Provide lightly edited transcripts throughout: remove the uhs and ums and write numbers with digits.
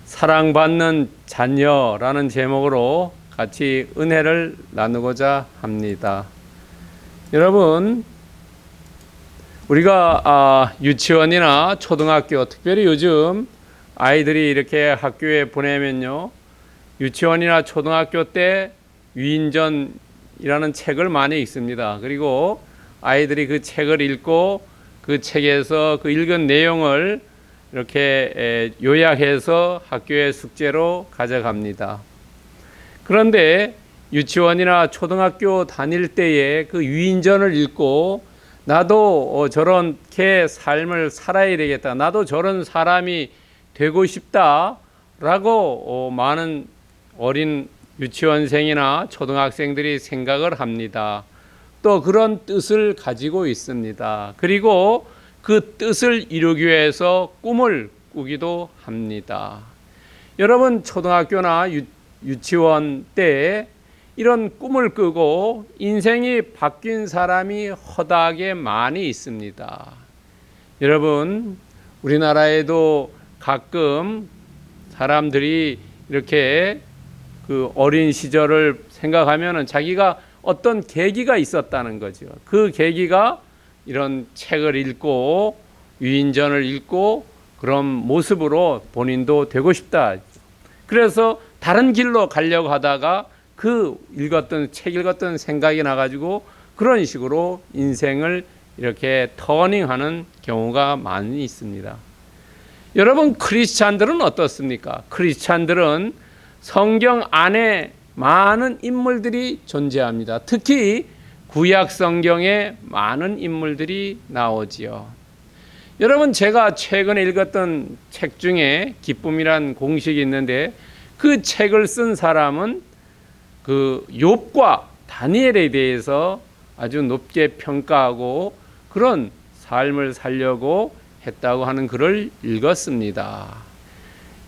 사랑받는 자녀라는 제목으로 같이 은혜를 나누고자 합니다. 여러분, 우리가 유치원이나 초등학교, 특별히 요즘 아이들이 이렇게 학교에 보내면요, 유치원이나 초등학교 때 위인전이라는 책을 많이 읽습니다. 그리고 아이들이 그 책을 읽고 그 책에서 그 읽은 내용을 이렇게 요약해서 학교의 숙제로 가져갑니다. 그런데 유치원이나 초등학교 다닐 때에 그 위인전을 읽고 나도 저렇게 삶을 살아야 되겠다, 나도 저런 사람이 되고 싶다라고 많은 어린 유치원생이나 초등학생들이 생각을 합니다. 또 그런 뜻을 가지고 있습니다. 그리고 그 뜻을 이루기 위해서 꿈을 꾸기도 합니다. 여러분, 초등학교나 유치원 때 이런 꿈을 꾸고 인생이 바뀐 사람이 허다하게 많이 있습니다. 여러분, 우리나라에도 가끔 사람들이 이렇게 그 어린 시절을 생각하면은 자기가 어떤 계기가 있었다는 거죠. 그 계기가 이런 책을 읽고 위인전을 읽고 그런 모습으로 본인도 되고 싶다. 그래서 다른 길로 가려고 하다가 그 책 읽었던 생각이 나가지고 그런 식으로 인생을 이렇게 터닝하는 경우가 많이 있습니다. 여러분, 크리스찬들은 어떻습니까? 크리스찬들은 성경 안에 많은 인물들이 존재합니다. 특히 구약 성경에 많은 인물들이 나오지요. 여러분, 제가 최근에 읽었던 책 중에 기쁨이란 공식이 있는데 그 책을 쓴 사람은 그 욥과 다니엘에 대해서 아주 높게 평가하고 그런 삶을 살려고 했다고 하는 글을 읽었습니다.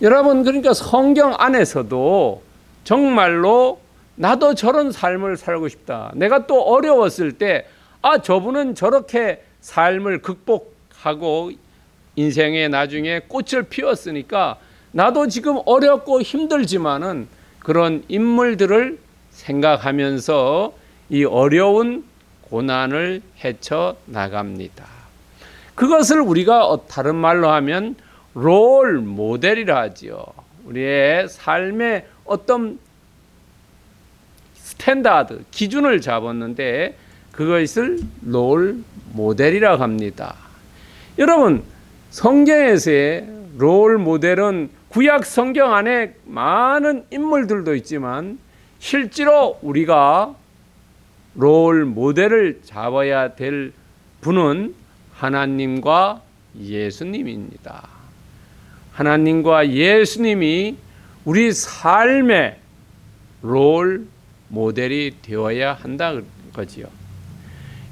여러분, 그러니까 성경 안에서도 정말로 나도 저런 삶을 살고 싶다. 내가 또 어려웠을 때 저분은 저렇게 삶을 극복하고 인생의 나중에 꽃을 피웠으니까 나도 지금 어렵고 힘들지만은 그런 인물들을 생각하면서 이 어려운 고난을 헤쳐 나갑니다. 그것을 우리가 다른 말로 하면 롤 모델이라 하지요. 우리의 삶의 어떤 스탠다드, 기준을 잡았는데 그것을 롤 모델이라고 합니다. 여러분, 성경에서의 롤 모델은 구약 성경 안에 많은 인물들도 있지만 실제로 우리가 롤 모델을 잡아야 될 분은 하나님과 예수님입니다. 하나님과 예수님이 우리 삶의 롤 모델이 되어야 한다는 거지요.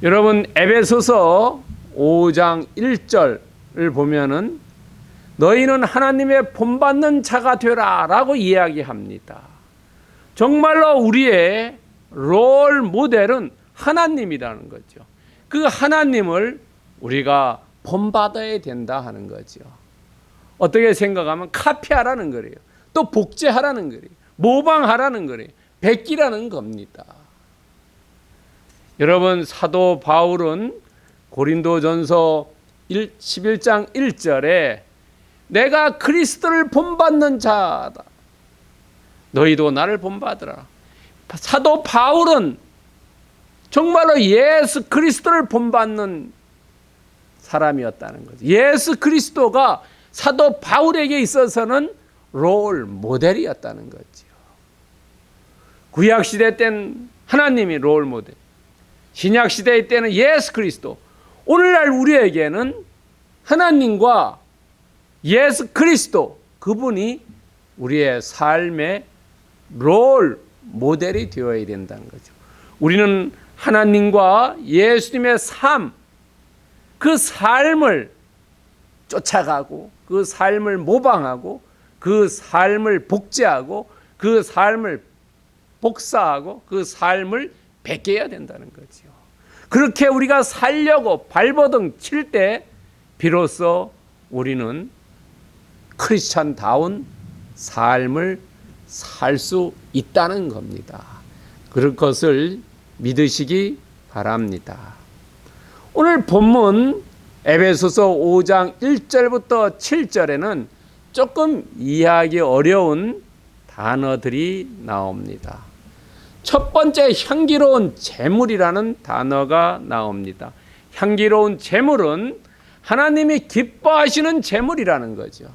여러분, 에베소서 5장 1절을 보면은 너희는 하나님의 본받는 자가 되라 라고 이야기합니다. 정말로 우리의 롤 모델은 하나님이라는 거죠. 그 하나님을 우리가 본받아야 된다 하는 거죠. 어떻게 생각하면 카피하라는 거예요. 또 복제하라는 거예요. 모방하라는 거예요. 베끼라는 겁니다. 여러분, 사도 바울은 고린도전서 11장 1절에 내가 그리스도를 본받는 자다. 너희도 나를 본받으라. 사도 바울은 정말로 예수 그리스도를 본받는 사람이었다는 거죠. 예수 그리스도가 사도 바울에게 있어서는 롤 모델이었다는 거죠. 구약 시대 때는 하나님이 롤 모델, 신약 시대 때는 예수 그리스도, 오늘날 우리에게는 하나님과 예수 그리스도, 그분이 우리의 삶의 롤 모델이 되어야 된다는 거죠. 우리는 하나님과 예수님의 삶, 그 삶을 쫓아가고 그 삶을 모방하고 그 삶을 복제하고 그 삶을 복사하고 그 삶을 베껴야 된다는 거죠. 그렇게 우리가 살려고 발버둥 칠 때 비로소 우리는 크리스찬다운 삶을 살 수 있다는 겁니다. 그럴 것을 믿으시기 바랍니다. 오늘 본문 에베소서 5장 1절부터 7절에는 조금 이해하기 어려운 단어들이 나옵니다. 첫 번째 향기로운 제물이라는 단어가 나옵니다. 향기로운 제물은 하나님이 기뻐하시는 제물이라는 거죠.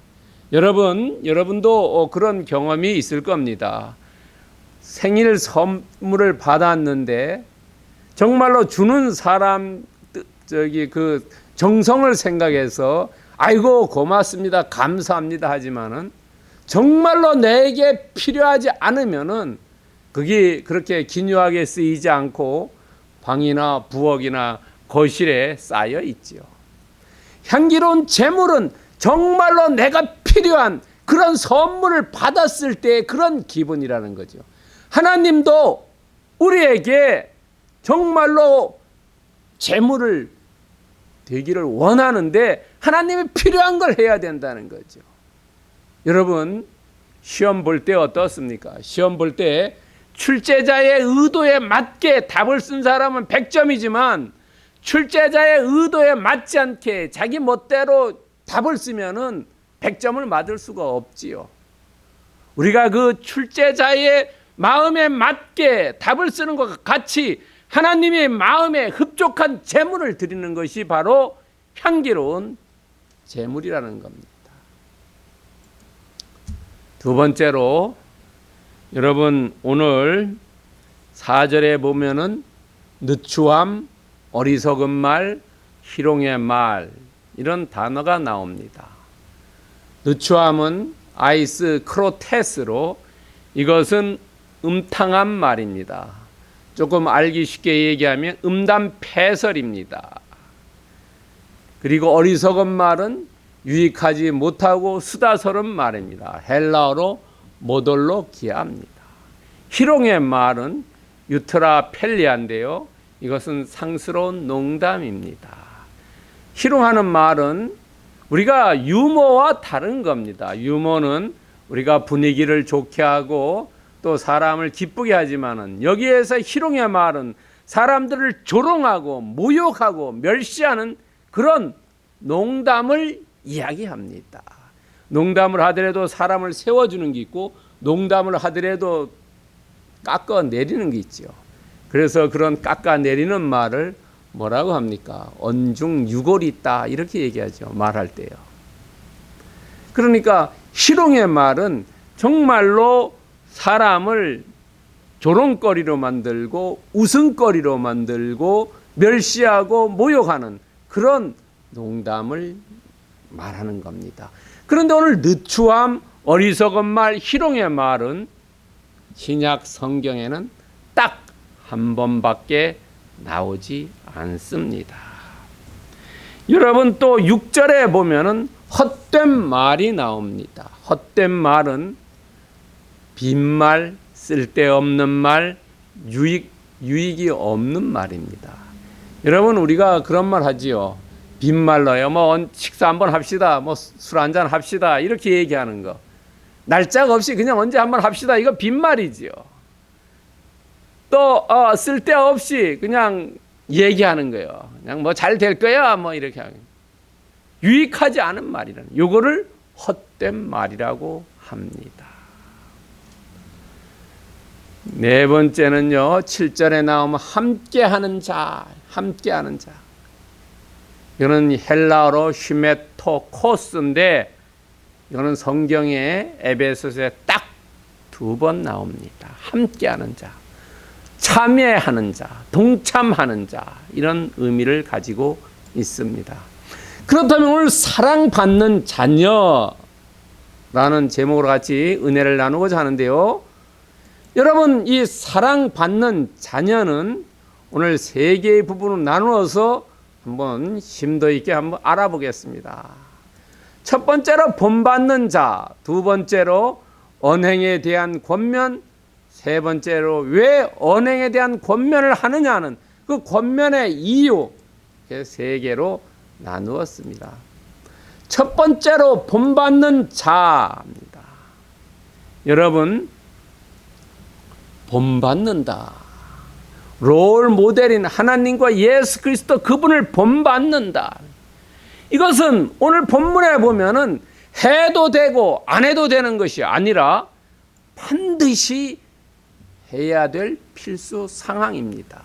여러분도 그런 경험이 있을 겁니다. 생일 선물을 받았는데 정말로 주는 사람 그 정성을 생각해서 아이고 고맙습니다, 감사합니다 하지만은 정말로 내게 필요하지 않으면은 그게 그렇게 기묘하게 쓰이지 않고 방이나 부엌이나 거실에 쌓여 있지요. 향기로운 제물은 정말로 내가 필요한 그런 선물을 받았을 때의 그런 기분이라는 거죠. 하나님도 우리에게 정말로 제물을 되기를 원하는데 하나님이 필요한 걸 해야 된다는 거죠. 여러분 시험 볼 때 어떻습니까? 시험 볼 때 출제자의 의도에 맞게 답을 쓴 사람은 100점이지만 출제자의 의도에 맞지 않게 자기 멋대로 답을 쓰면은 100점을 맞을 수가 없지요. 우리가 그 출제자의 마음에 맞게 답을 쓰는 것과 같이 하나님의 마음에 흡족한 제물을 드리는 것이 바로 향기로운 제물이라는 겁니다. 두 번째로 여러분 오늘 4절에 보면은 느추함, 어리석은 말, 희롱의 말 이런 단어가 나옵니다. 느추함은 아이스 크로테스로 이것은 음탕한 말입니다. 조금 알기 쉽게 얘기하면 음담패설입니다. 그리고 어리석은 말은 유익하지 못하고 수다스러운 말입니다. 헬라어로 모돌로기아입니다. 희롱의 말은 유트라펠리아인데요. 이것은 상스러운 농담입니다. 희롱하는 말은 우리가 유머와 다른 겁니다. 유머는 우리가 분위기를 좋게 하고 또 사람을 기쁘게 하지만은 여기에서 희롱의 말은 사람들을 조롱하고 모욕하고 멸시하는 그런 농담을 이야기합니다. 농담을 하더라도 사람을 세워주는 게 있고 농담을 하더라도 깎아내리는 게 있죠. 그래서 그런 깎아내리는 말을 뭐라고 합니까? 언중유골이 있다 이렇게 얘기하죠. 말할 때요. 그러니까 희롱의 말은 정말로 사람을 조롱거리로 만들고 웃음거리로 만들고 멸시하고 모욕하는 그런 농담을 말하는 겁니다. 그런데 오늘 느추함, 어리석은 말, 희롱의 말은 신약 성경에는 딱 한 번밖에 나오지 않습니다. 여러분 또 6절에 보면은 헛된 말이 나옵니다. 헛된 말은 빈말, 쓸데없는 말, 유익이 없는 말입니다. 여러분 우리가 그런 말 하지요. 빈말로요. 뭐 식사 한번 합시다. 뭐 술 한잔 합시다. 이렇게 얘기하는 거. 날짜가 없이 그냥 언제 한번 합시다. 이거 빈말이지요. 또 쓸데없이 그냥 얘기하는 거예요. 그냥 뭐 잘 될 거야. 뭐 이렇게 하는. 유익하지 않은 말이라는. 요거를 헛된 말이라고 합니다. 네 번째는요. 7절에 나오면 함께하는 자. 함께하는 자. 이거는 헬라어로 휴메토코스인데 이거는 성경에 에베소서에 딱 2번 나옵니다. 함께하는 자, 참여하는 자, 동참하는 자 이런 의미를 가지고 있습니다. 그렇다면 오늘 사랑받는 자녀라는 제목으로 같이 은혜를 나누고자 하는데요. 여러분 이 사랑받는 자녀는 오늘 3개의 부분으로 나누어서 한번 심도 있게 한번 알아보겠습니다. 첫 번째로 본받는 자, 두 번째로 언행에 대한 권면, 세 번째로 왜 언행에 대한 권면을 하느냐는 그 권면의 이유, 3개로 나누었습니다. 첫 번째로 본받는 자입니다. 여러분, 본받는다. 롤 모델인 하나님과 예수 그리스도 그분을 본받는다. 이것은 오늘 본문에 보면은 해도 되고 안 해도 되는 것이 아니라 반드시 해야 될 필수 상황입니다.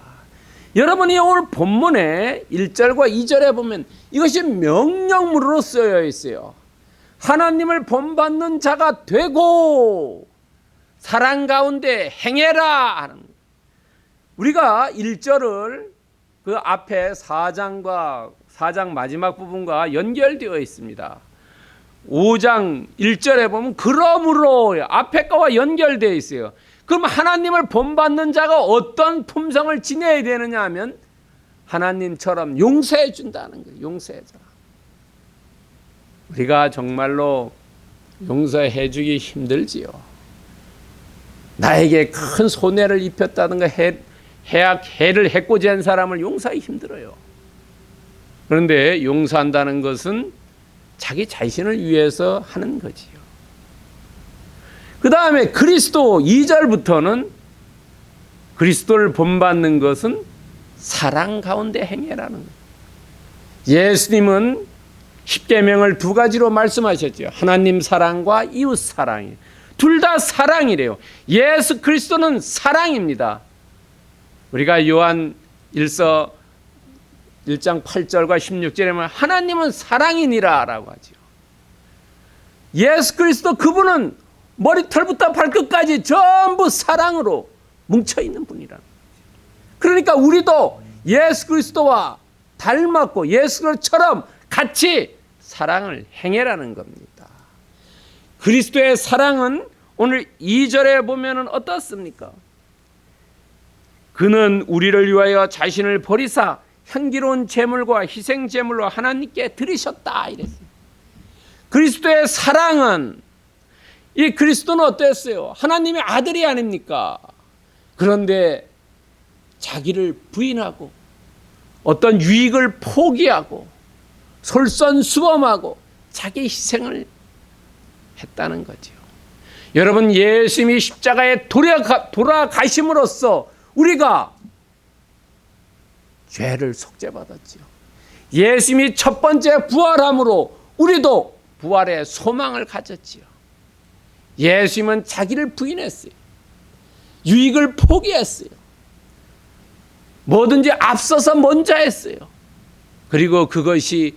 여러분이 오늘 본문에 1절과 2절에 보면 이것이 명령문으로 쓰여 있어요. 하나님을 본받는 자가 되고 사랑 가운데 행해라 하는. 우리가 1절을 그 앞에 4장 마지막 부분과 연결되어 있습니다. 5장 1절에 보면 그러므로 앞에 거와 연결되어 있어요. 그럼 하나님을 본받는 자가 어떤 품성을 지내야 되느냐 하면 하나님처럼 용서해 준다는 거예요. 용서해줘. 우리가 정말로 용서해 주기 힘들지요. 나에게 큰 손해를 입혔다든가 해를 해코지 한 사람을 용서하기 힘들어요. 그런데 용서한다는 것은 자기 자신을 위해서 하는 거지요. 그 다음에 그리스도 2절부터는 그리스도를 본받는 것은 사랑 가운데 행해라는 거예요. 예수님은 십계명을 두 가지로 말씀하셨죠. 하나님 사랑과 이웃 사랑이에요. 둘 다 사랑이래요. 예수 그리스도는 사랑입니다. 우리가 요한 1서 1장 8절과 16절에 보면 하나님은 사랑이니라 라고 하죠. 예수 그리스도 그분은 머리털부터 발끝까지 전부 사랑으로 뭉쳐있는 분이라는 거죠. 그러니까 우리도 예수 그리스도와 닮았고 예수 그리스도처럼 같이 사랑을 행해라는 겁니다. 그리스도의 사랑은 오늘 2절에 보면 어떻습니까? 그는 우리를 위하여 자신을 버리사 향기로운 제물과 희생 제물로 하나님께 드리셨다 이랬어요. 그리스도의 사랑은, 이 그리스도는 어땠어요? 하나님의 아들이 아닙니까? 그런데 자기를 부인하고 어떤 유익을 포기하고 솔선수범하고 자기 희생을 했다는 거죠. 여러분, 예수님이 십자가에 돌아가심으로써 우리가 죄를 속죄받았지요. 예수님이 첫 번째 부활함으로 우리도 부활의 소망을 가졌지요. 예수님은 자기를 부인했어요. 유익을 포기했어요. 뭐든지 앞서서 먼저 했어요. 그리고 그것이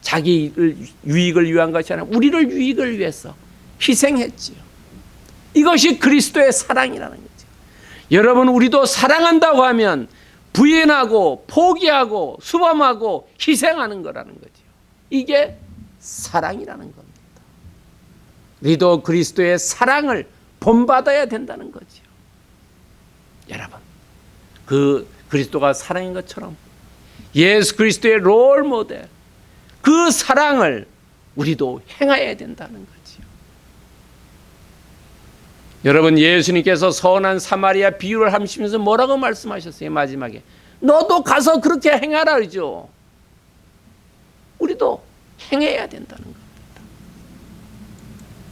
자기 유익을 위한 것이 아니라 우리를 유익을 위해서 희생했지요. 이것이 그리스도의 사랑이라는 거죠. 여러분, 우리도 사랑한다고 하면 부인하고 포기하고 수범하고 희생하는 거라는 거죠. 이게 사랑이라는 겁니다. 우리도 그리스도의 사랑을 본받아야 된다는 거죠. 여러분, 그 그리스도가 사랑인 것처럼 예수 그리스도의 롤 모델, 그 사랑을 우리도 행해야 된다는 거죠. 여러분, 예수님께서 선한 사마리아 비유를 하시면서 뭐라고 말씀하셨어요? 마지막에 너도 가서 그렇게 행하라 그러죠. 우리도 행해야 된다는 겁니다.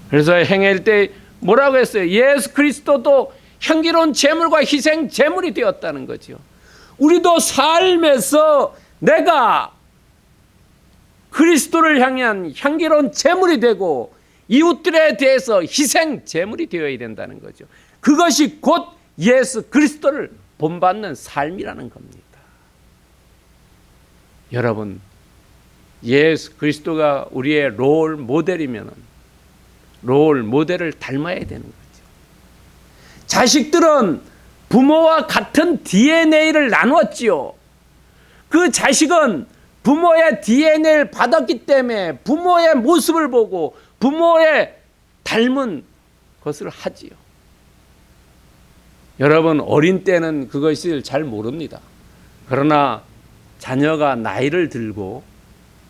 그래서 행할 때 뭐라고 했어요? 예수 그리스도도 향기로운 제물과 희생 제물이 되었다는 거죠. 우리도 삶에서 내가 그리스도를 향한 향기로운 제물이 되고 이웃들에 대해서 희생 제물이 되어야 된다는 거죠. 그것이 곧 예수 그리스도를 본받는 삶이라는 겁니다. 여러분, 예수 그리스도가 우리의 롤 모델이면 롤 모델을 닮아야 되는 거죠. 자식들은 부모와 같은 DNA를 나눴지요. 그 자식은 부모의 DNA를 받았기 때문에 부모의 모습을 보고 부모의 닮은 것을 하지요. 여러분, 어린 때는 그것을 잘 모릅니다. 그러나 자녀가 나이를 들고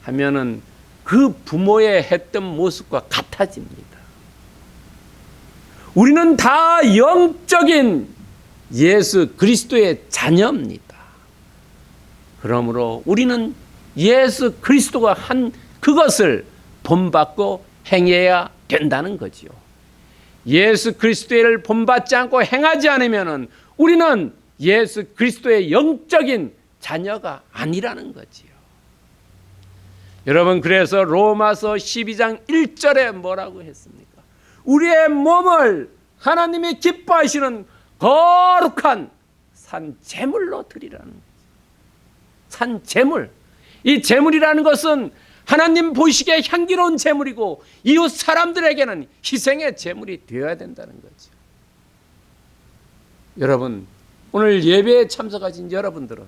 하면은 그 부모의 했던 모습과 같아집니다. 우리는 다 영적인 예수 그리스도의 자녀입니다. 그러므로 우리는 예수 그리스도가 한 그것을 본받고 행해야 된다는 거지요. 예수 그리스도를 본받지 않고 행하지 않으면 우리는 예수 그리스도의 영적인 자녀가 아니라는 거지요. 여러분, 그래서 로마서 12장 1절에 뭐라고 했습니까? 우리의 몸을 하나님이 기뻐하시는 거룩한 산 제물로 드리라는 거죠. 산 제물. 이 제물이라는 것은 하나님 보시기에 향기로운 제물이고 이웃 사람들에게는 희생의 제물이 되어야 된다는 거죠. 여러분, 오늘 예배에 참석하신 여러분들은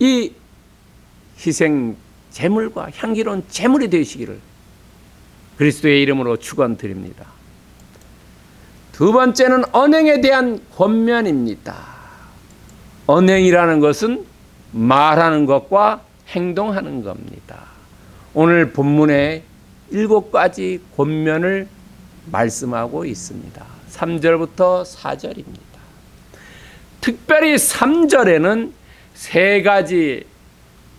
이 희생 제물과 향기로운 제물이 되시기를 그리스도의 이름으로 축원드립니다. 두 번째는 언행에 대한 권면입니다. 언행이라는 것은 말하는 것과 행동하는 겁니다. 오늘 본문에 7가지 권면을 말씀하고 있습니다. 3절부터 4절입니다. 특별히 3절에는 3가지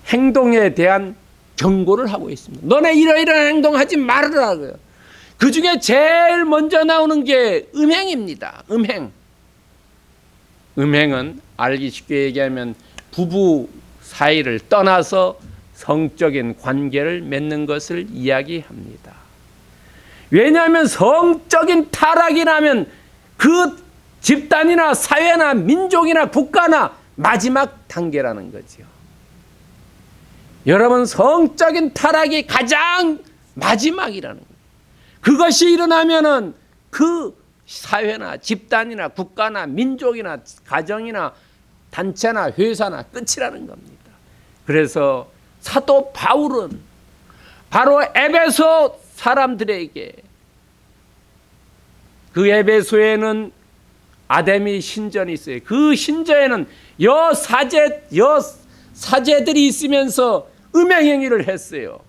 행동에 대한 경고를 하고 있습니다. 너네 이러이러한 행동하지 말으라고요. 그 중에 제일 먼저 나오는 게 음행입니다. 음행은 알기 쉽게 얘기하면 부부 사이를 떠나서 성적인 관계를 맺는 것을 이야기합니다. 왜냐하면 성적인 타락이 나면 그 집단이나 사회나 민족이나 국가나 마지막 단계라는 거죠. 여러분, 성적인 타락이 가장 마지막이라는 거예요. 그것이 일어나면은 그 사회나 집단이나 국가나 민족이나 가정이나 단체나 회사나 끝이라는 겁니다. 그래서 사도 바울은 바로 에베소 사람들에게, 그 에베소에는 아데미 신전이 있어요. 그 신전에는 사제들이 있으면서 음행행위를 했어요.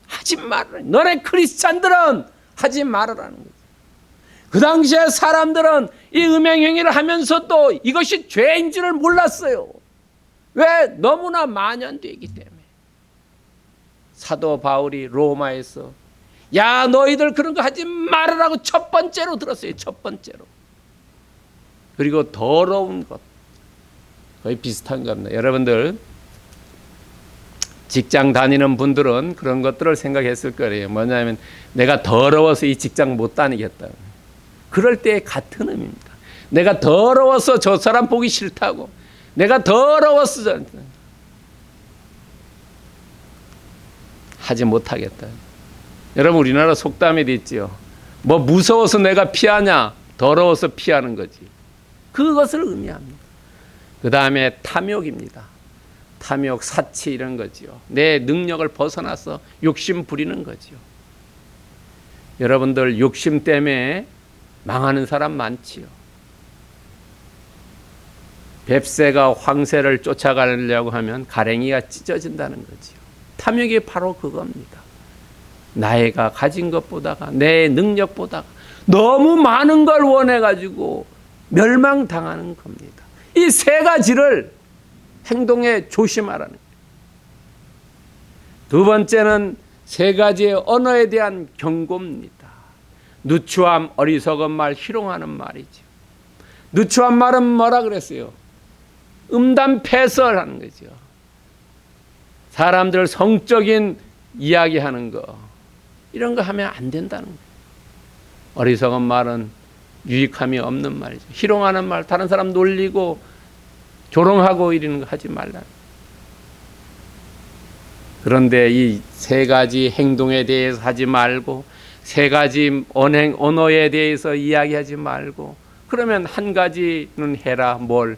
하지 말아라. 너네 크리스찬들은 하지 말아라는 거죠. 그 당시에 사람들은 이 음행행위를 하면서도 이것이 죄인 줄을 몰랐어요. 왜? 너무나 만연되기 때문에. 사도 바울이 로마에서 야, 너희들 그런 거 하지 말으라고 첫 번째로 들었어요. 첫 번째로. 그리고 더러운 것, 거의 비슷한 겁니다. 여러분들 직장 다니는 분들은 그런 것들을 생각했을 거예요. 뭐냐면 내가 더러워서 이 직장 못 다니겠다. 그럴 때 같은 의미입니다. 내가 더러워서 저 사람 보기 싫다고, 내가 더러워서 하지 못하겠다. 여러분, 우리나라 속담이 있지요. 뭐 무서워서 내가 피하냐, 더러워서 피하는 거지. 그것을 의미합니다. 그 다음에 탐욕입니다. 탐욕, 사치 이런 거지요. 내 능력을 벗어나서 욕심 부리는 거지요. 여러분들 욕심 때문에 망하는 사람 많지요. 뱁새가 황새를 쫓아가려고 하면 가랭이가 찢어진다는 거지요. 탐욕이 바로 그겁니다. 나이가 가진 것보다가 내 능력보다가 너무 많은 걸 원해가지고 멸망당하는 겁니다. 이 3가지를 행동에 조심하라는 거예요. 두 번째는 3가지의 언어에 대한 경고입니다. 누추함, 어리석은 말, 희롱하는 말이죠. 누추한 말은 뭐라 그랬어요? 음담패설하는 거죠. 사람들 성적인 이야기하는 거, 이런 거 하면 안 된다는 거예요. 어리석은 말은 유익함이 없는 말이죠. 희롱하는 말, 다른 사람 놀리고 조롱하고 이러는 거 하지 말라. 그런데 이 3가지 행동에 대해서 하지 말고 3가지 언어에 대해서 이야기하지 말고, 그러면 한 가지는 해라. 뭘?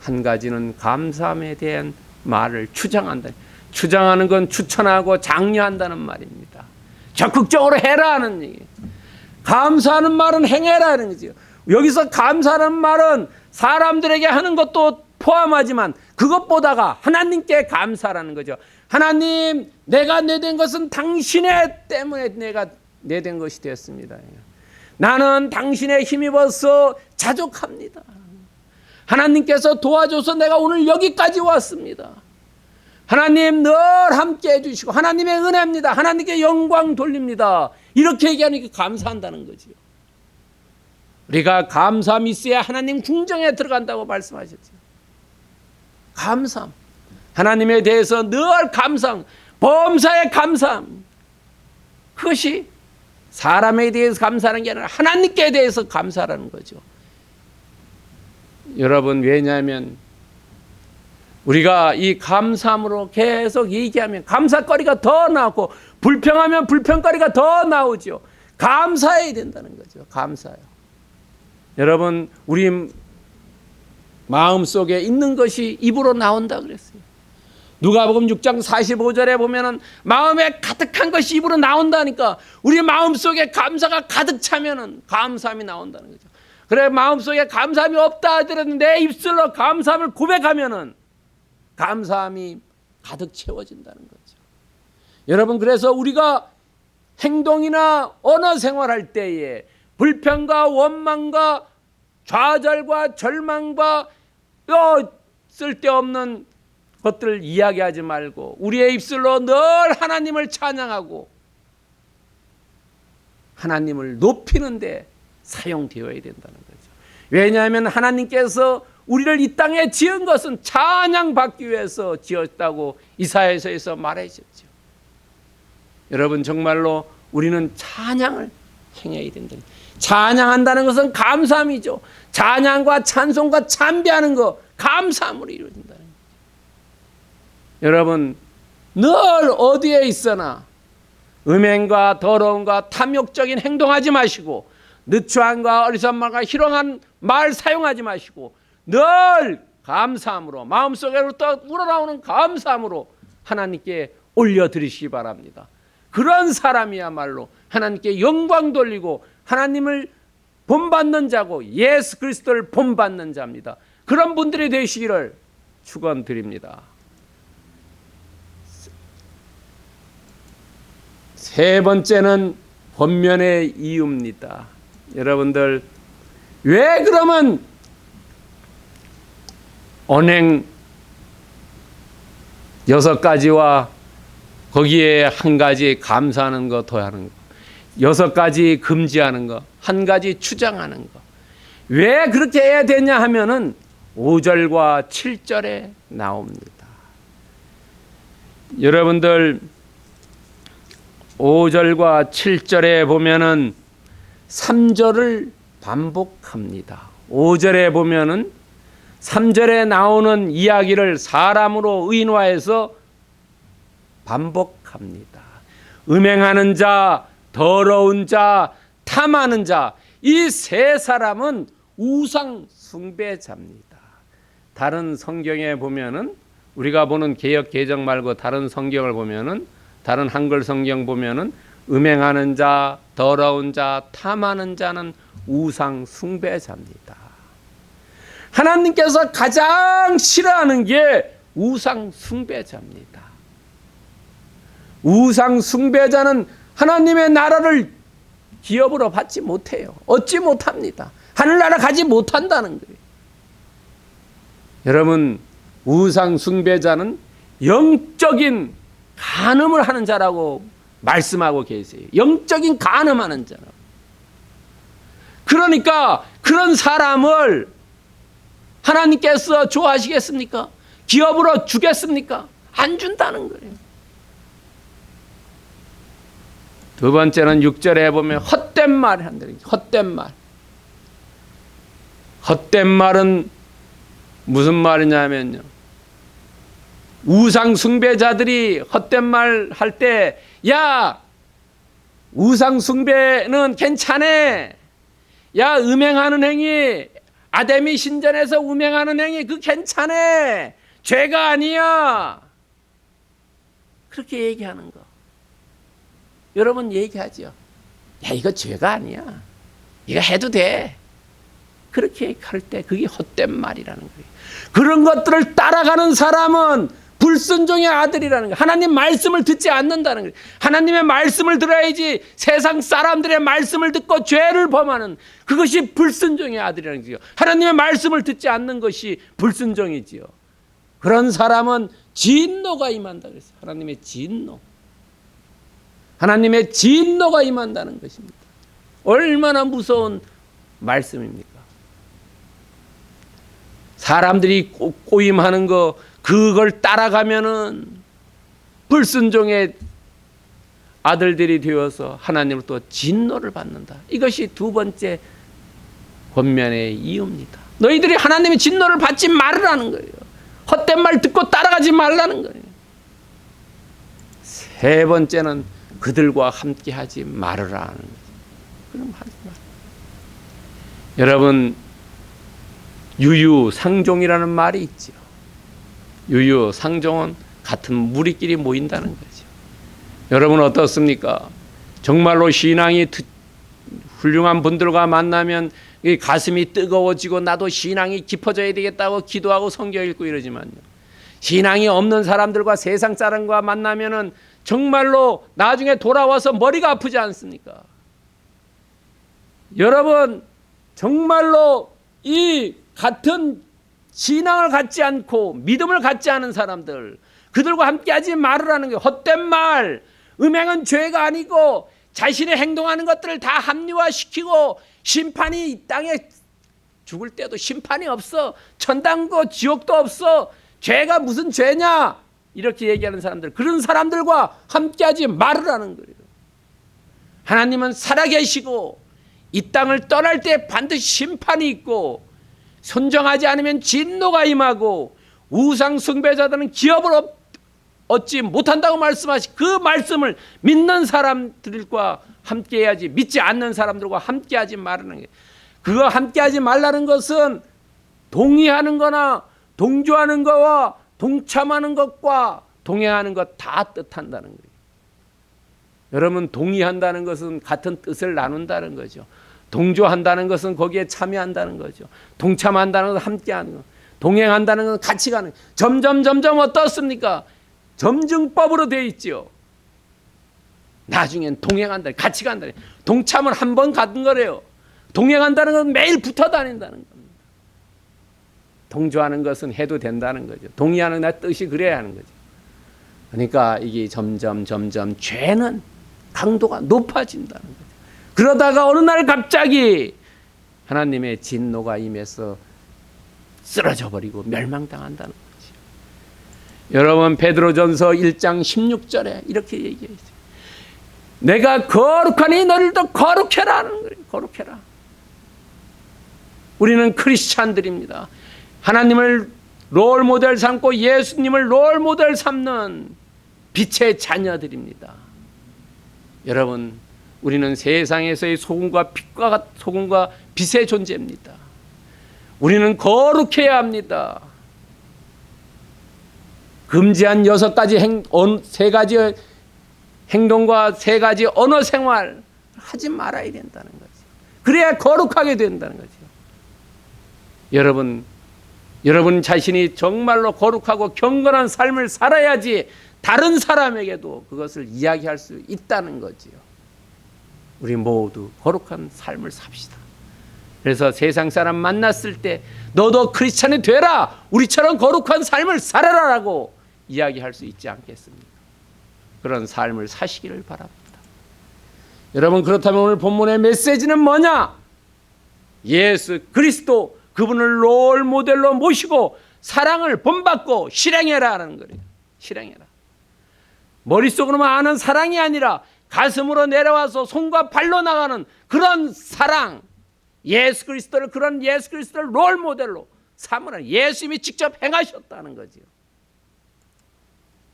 한 가지는 감사함에 대한 말을 주장한다. 주장하는 건 추천하고 장려한다는 말입니다. 적극적으로 해라 하는 얘기예요. 감사하는 말은 행해라 하는 거죠. 여기서 감사하는 말은 사람들에게 하는 것도 포함하지만 그것보다가 하나님께 감사라는 거죠. 하나님, 내가 내된 것은 당신의 때문에 내가 내된 것이 되었습니다. 나는 당신의 힘입어서 자족합니다. 하나님께서 도와줘서 내가 오늘 여기까지 왔습니다. 하나님 늘 함께 해주시고 하나님의 은혜입니다. 하나님께 영광 돌립니다. 이렇게 얘기하니까 감사한다는 거죠. 우리가 감사함이 있어야 하나님 궁정에 들어간다고 말씀하셨죠. 감사함. 하나님에 대해서 늘 감사함. 범사에 감사함. 그것이 사람에 대해서 감사하는 게 아니라 하나님께 대해서 감사라는 거죠. 여러분, 왜냐하면 우리가 이 감사함으로 계속 얘기하면 감사거리가 더 나오고 불평하면 불평거리가 더 나오죠. 감사해야 된다는 거죠. 감사요. 여러분, 우리 마음속에 있는 것이 입으로 나온다 그랬어요. 누가복음 6장 45절에 보면은 마음에 가득한 것이 입으로 나온다니까. 우리 마음속에 감사가 가득 차면은 감사함이 나온다는 거죠. 그래, 마음속에 감사함이 없다 하더라도 내 입술로 감사함을 고백하면은 감사함이 가득 채워진다는 거죠. 여러분, 그래서 우리가 행동이나 언어 생활할 때에 불평과 원망과 좌절과 절망과 쓸데없는 것들을 이야기하지 말고 우리의 입술로 늘 하나님을 찬양하고 하나님을 높이는 데 사용되어야 된다는 거죠. 왜냐하면 하나님께서 우리를 이 땅에 지은 것은 찬양받기 위해서 지었다고 이사야서에서 말하셨죠. 여러분, 정말로 우리는 찬양을 행해야 된다. 찬양한다는 것은 감사함이죠. 찬양과 찬송과 찬비하는 것, 감사함으로 이루어진다는 거죠. 여러분, 늘 어디에 있으나 음행과 더러움과 탐욕적인 행동하지 마시고 느추함과 어리석은 말과 희롱한 말 사용하지 마시고 늘 감사함으로 마음속에로부터 우러나오는 감사함으로 하나님께 올려드리시기 바랍니다. 그런 사람이야말로 하나님께 영광 돌리고 하나님을 본받는 자고 예수 그리스도를 본받는 자입니다. 그런 분들이 되시기를 축원드립니다. 세 번째는 권면의 이유입니다. 여러분들, 왜 그러면 언행 6가지와 거기에 한 가지 감사하는 거 더하는 거, 6가지 금지하는 거, 한 가지 추장하는 거, 왜 그렇게 해야 되냐 하면은 5절과 7절에 나옵니다. 여러분들, 5절과 7절에 보면은 3절을 반복합니다. 5절에 보면은 3절에 나오는 이야기를 사람으로 의인화해서 반복합니다. 음행하는 자, 더러운 자, 탐하는 자, 이 세 사람은 우상 숭배자입니다. 다른 성경에 보면은, 우리가 보는 개역 개정 말고 다른 성경을 보면은, 다른 한글 성경 보면은 음행하는 자, 더러운 자, 탐하는 자는 우상 숭배자입니다. 하나님께서 가장 싫어하는 게 우상 숭배자입니다. 우상 숭배자는 하나님의 나라를 기업으로 받지 못해요. 얻지 못합니다. 하늘나라 가지 못한다는 거예요. 여러분, 우상 숭배자는 영적인 간음을 하는 자라고 말씀하고 계세요. 영적인 간음하는 자라고. 그러니까 그런 사람을 하나님께서 좋아하시겠습니까? 기업으로 주겠습니까? 안 준다는 거예요. 두 번째는 6절에 보면 헛된 말 한다는 거예요. 헛된 말. 헛된 말은 무슨 말이냐면요, 우상 숭배자들이 헛된 말 할 때, 야, 우상 숭배는 괜찮아. 야, 음행하는 행위, 아데미 신전에서 음행하는 행위, 그 괜찮아. 죄가 아니야. 그렇게 얘기하는 거. 여러분 얘기하죠. 야, 이거 죄가 아니야. 이거 해도 돼. 그렇게 할 때 그게 헛된 말이라는 거예요. 그런 것들을 따라가는 사람은 불순종의 아들이라는 거예요. 하나님 말씀을 듣지 않는다는 거예요. 하나님의 말씀을 들어야지 세상 사람들의 말씀을 듣고 죄를 범하는, 그것이 불순종의 아들이라는 거예요. 하나님의 말씀을 듣지 않는 것이 불순종이지요. 그런 사람은 진노가 임한다 그랬어요. 하나님의 진노. 하나님의 진노가 임한다는 것입니다. 얼마나 무서운 말씀입니까? 사람들이 꼬임하는 거 그걸 따라가면은 불순종의 아들들이 되어서 하나님으로부터 진노를 받는다. 이것이 두 번째 권면의 이유입니다. 너희들이 하나님의 진노를 받지 말으라는 거예요. 헛된 말 듣고 따라가지 말라는 거예요. 세 번째는 그들과 함께 하지 말으라는 거예요. 그럼 하지 마. 여러분, 유유상종이라는 말이 있죠. 유유상종은 같은 무리끼리 모인다는 거죠. 여러분 어떻습니까? 정말로 신앙이 훌륭한 분들과 만나면 가슴이 뜨거워지고 나도 신앙이 깊어져야 되겠다고 기도하고 성경 읽고 이러지만요, 신앙이 없는 사람들과 세상 사람과 만나면은 정말로 나중에 돌아와서 머리가 아프지 않습니까? 여러분, 정말로 이 같은 신앙을 갖지 않고 믿음을 갖지 않은 사람들, 그들과 함께하지 말으라는 게, 헛된 말, 음행은 죄가 아니고 자신의 행동하는 것들을 다 합리화시키고 심판이 이 땅에 죽을 때도 심판이 없어, 천당도 지옥도 없어, 죄가 무슨 죄냐, 이렇게 얘기하는 사람들, 그런 사람들과 함께하지 말으라는 거예요. 하나님은 살아계시고 이 땅을 떠날 때 반드시 심판이 있고 순종하지 않으면 진노가 임하고 우상 숭배자들은 기업을 얻지 못한다고 말씀하시, 그 말씀을 믿는 사람들과 함께해야지, 믿지 않는 사람들과 함께하지 말라는 게, 그거 함께하지 말라는 것은 동의하는 거나 동조하는 거와 동참하는 것과 동행하는 것 다 뜻한다는 거예요. 여러분, 동의한다는 것은 같은 뜻을 나눈다는 거죠. 동조한다는 것은 거기에 참여한다는 거죠. 동참한다는 것은 함께하는 거, 동행한다는 것은 같이 가는, 점점 어떻습니까? 점증법으로 되어 있죠. 나중엔 동행한다, 같이 간다. 동참은 한 번 가는 거래요. 동행한다는 건 매일 붙어 다닌다는 겁니다. 동조하는 것은 해도 된다는 거죠. 동의하는 내 뜻이 그래야 하는 거죠. 그러니까 이게 점점 죄는 강도가 높아진다는 거죠. 그러다가 어느 날 갑자기 하나님의 진노가 임해서 쓰러져 버리고 멸망당한다는 거죠. 여러분, 베드로전서 1장 16절에 이렇게 얘기해요. 내가 거룩하니 너희도 거룩해라 하는 거예요. 거룩해라. 우리는 크리스찬들입니다. 하나님을 롤모델 삼고 예수님을 롤모델 삼는 빛의 자녀들입니다. 여러분, 우리는 세상에서의 소금과 빛의 존재입니다. 우리는 거룩해야 합니다. 금지한 3가지 행동과 3가지 언어 생활 하지 말아야 된다는 거죠. 그래야 거룩하게 된다는 거죠. 여러분 자신이 정말로 거룩하고 경건한 삶을 살아야지 다른 사람에게도 그것을 이야기할 수 있다는 거지요. 우리 모두 거룩한 삶을 삽시다. 그래서 세상 사람 만났을 때 너도 크리스찬이 되라, 우리처럼 거룩한 삶을 살아라라고 이야기할 수 있지 않겠습니까? 그런 삶을 사시기를 바랍니다. 여러분, 그렇다면 오늘 본문의 메시지는 뭐냐? 예수 그리스도, 그분을 롤 모델로 모시고 사랑을 본받고 실행해라 하는 거예요. 실행해라. 머릿속으로만 아는 사랑이 아니라 가슴으로 내려와서 손과 발로 나가는 그런 사랑, 그런 예수 그리스도를 롤 모델로 삼으라. 예수님이 직접 행하셨다는 거지요.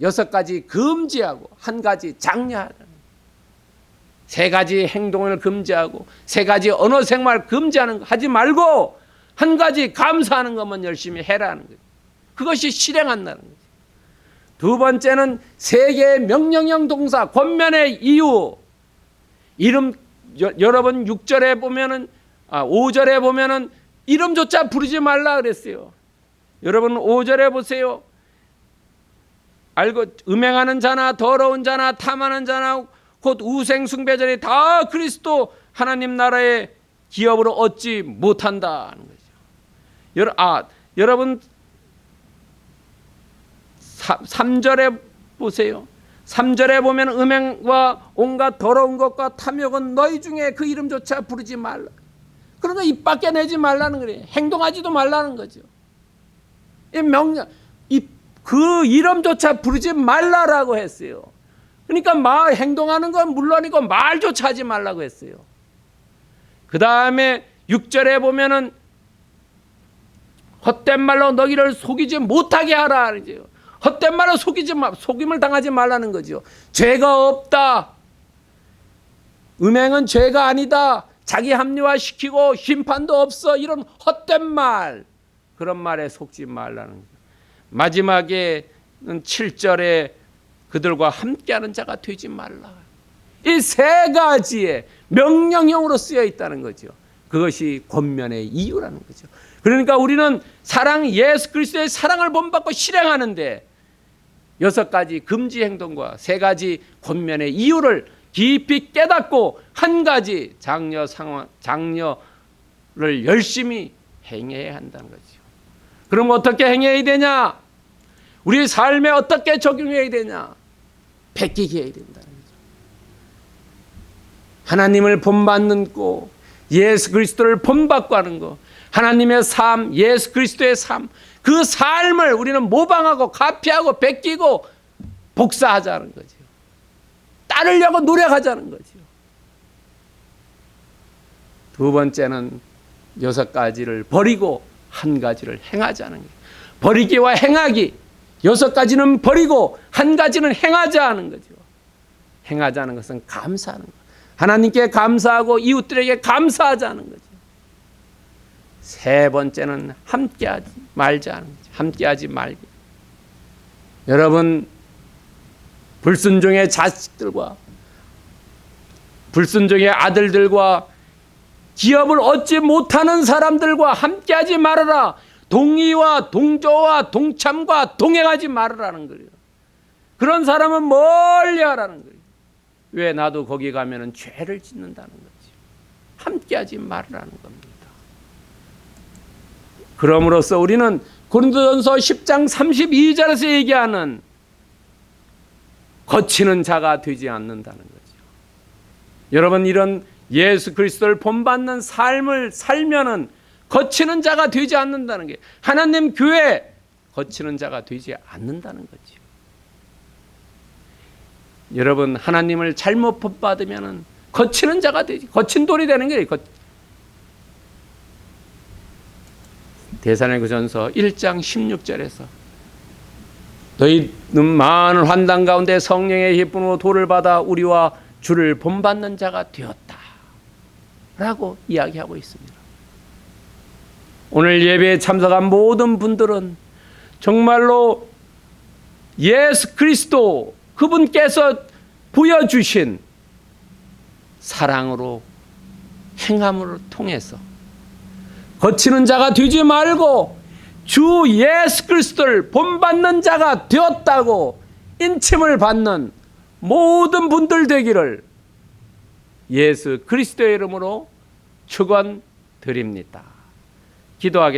6가지 금지하고 1가지 장려하라. 3가지 행동을 금지하고 3가지 언어 생활 금지하는 거 하지 말고 1가지 감사하는 것만 열심히 해라는 거예요. 그것이 실행한다는 거죠. 2번째는 3개의 명령형 동사, 권면의 이유. 여러분 6절에 보면은 5절에 보면은 이름조차 부르지 말라 그랬어요. 여러분 5절에 보세요. 알고 음행하는 자나 더러운 자나 탐하는 자나 곧 우생 숭배자들이 다 그리스도 하나님 나라의 기업으로 얻지 못한다는 거죠. 여러분 3절에 보세요. 3절에 보면 음행과 온갖 더러운 것과 탐욕은 너희 중에 그 이름조차 부르지 말라. 그러나 입 밖에 내지 말라는 거예요. 행동하지도 말라는 거죠. 이 명령, 그 이름조차 부르지 말라라고 했어요. 그러니까 행동하는 건 물론이고 말조차 하지 말라고 했어요. 그 다음에 6절에 보면은 헛된 말로 너희를 속이지 못하게 하라. 헛된 말로 속임을 당하지 말라는 거죠. 죄가 없다. 음행은 죄가 아니다. 자기 합리화시키고 심판도 없어. 이런 헛된 말, 그런 말에 속지 말라는 거죠. 마지막에는 7절에 그들과 함께하는 자가 되지 말라. 이 세 가지의 명령형으로 쓰여 있다는 거죠. 그것이 권면의 이유라는 거죠. 그러니까 우리는 예수 그리스도의 사랑을 본받고 실행하는데 6가지 금지 행동과 3가지 권면의 이유를 깊이 깨닫고 한 가지 장려를 열심히 행해야 한다는 거죠. 그럼 어떻게 행해야 되냐? 우리 삶에 어떻게 적용해야 되냐? 베끼게 해야 된다는 거죠. 하나님을 본받는 거, 예수 그리스도를 본받고 하는 거, 하나님의 삶, 예수 그리스도의 삶, 그 삶을 우리는 모방하고 카피하고 베끼고 복사하자는 거죠. 따르려고 노력하자는 거죠. 두 번째는 6가지를 버리고 한 가지를 행하자는 거예요. 버리기와 행하기, 6가지는 버리고 한 가지는 행하자는 거죠. 행하자는 것은 감사하는 거예요. 하나님께 감사하고 이웃들에게 감사하자는 거죠. 3번째는 함께하지 말자는 거죠. 함께하지 말기. 여러분, 불순종의 자식들과 불순종의 아들들과 기업을 얻지 못하는 사람들과 함께하지 말아라. 동의와 동조와 동참과 동행하지 말으라는 거예요. 그런 사람은 멀리 하라는 거예요. 왜? 나도 거기 가면은 죄를 짓는다는 거죠. 함께하지 말으라는 겁니다. 그럼으로써 우리는 고린도전서 10장 32절에서 얘기하는 거치는 자가 되지 않는다는 거죠. 여러분, 이런 예수 그리스도를 본받는 삶을 살면은 거치는 자가 되지 않는다는 게, 하나님 교회 거치는 자가 되지 않는다는 거죠. 여러분, 하나님을 잘못 본받으면은 거치는 자가 되지, 거친 돌이 되는 거예요. 데살로니가전서 1장 16절에서 너희는 많은 환난 가운데 성령의 기쁨으로 도를 받아 우리와 주를 본받는 자가 되었다 라고 이야기하고 있습니다. 오늘 예배에 참석한 모든 분들은 정말로 예수 그리스도 그분께서 보여주신 사랑으로 행함을 통해서 거치는 자가 되지 말고 주 예수 그리스도를 본받는 자가 되었다고 인침을 받는 모든 분들 되기를 예수 그리스도의 이름으로 축원드립니다. 기도하겠습니다.